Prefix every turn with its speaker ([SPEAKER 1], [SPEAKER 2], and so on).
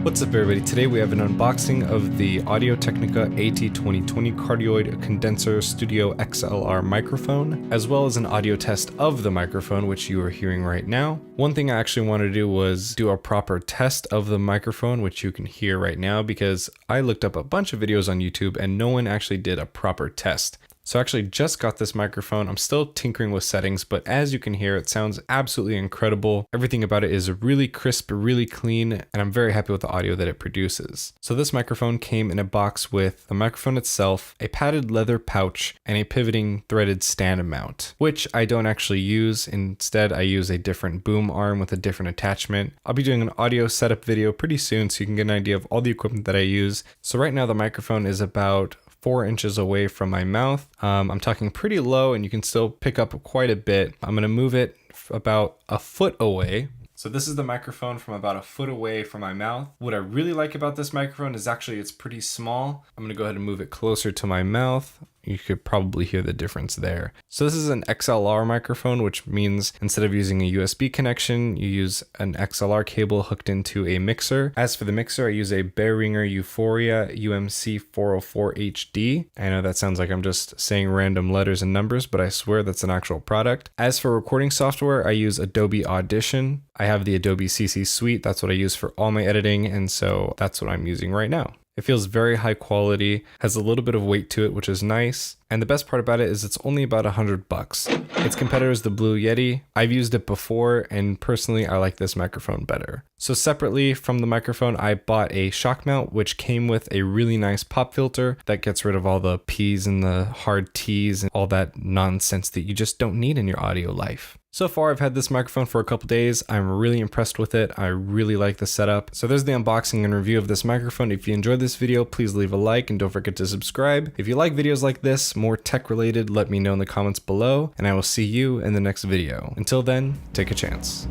[SPEAKER 1] What's up everybody, today we have an unboxing of the Audio-Technica AT2020 Cardioid Condenser Studio XLR microphone, as well as an audio test of the microphone, which you are hearing right now. One thing I actually wanted to do was do a proper test of the microphone, which you can hear right now, because I looked up a bunch of videos on YouTube and no one actually did a proper test. So I actually just got this microphone. I'm still tinkering with settings, but as you can hear, it sounds absolutely incredible. Everything about it is really crisp, really clean, and I'm very happy with the audio that it produces. So this microphone came in a box with the microphone itself, a padded leather pouch, and a pivoting threaded stand mount, which I don't actually use. Instead, I use a different boom arm with a different attachment. I'll be doing an audio setup video pretty soon so you can get an idea of all the equipment that I use. So right now the microphone is about 4 inches away from my mouth. I'm talking pretty low and you can still pick up quite a bit. I'm gonna move it about a foot away. So this is the microphone from about a foot away from my mouth. What I really like about this microphone is actually it's pretty small. I'm gonna go ahead and move it closer to my mouth. You could probably hear the difference there. So this is an XLR microphone, which means instead of using a USB connection, you use an XLR cable hooked into a mixer. As for the mixer, I use a Behringer Euphoria UMC 404 HD. I know that sounds like I'm just saying random letters and numbers, but I swear that's an actual product. As for recording software, I use Adobe Audition. I have the Adobe CC Suite. That's what I use for all my editing, and so that's what I'm using right now. It feels very high quality, has a little bit of weight to it, which is nice. And the best part about it is it's only about $100. Its competitor is the Blue Yeti. I've used it before, and personally, I like this microphone better. So separately from the microphone, I bought a shock mount, which came with a really nice pop filter that gets rid of all the P's and the hard T's and all that nonsense that you just don't need in your audio life. So far, I've had this microphone for a couple days. I'm really impressed with it. I really like the setup. So there's the unboxing and review of this microphone. If you enjoyed this video, please leave a like and don't forget to subscribe. If you like videos like this, more tech related, let me know in the comments below, and I will see you in the next video. Until then, take a chance.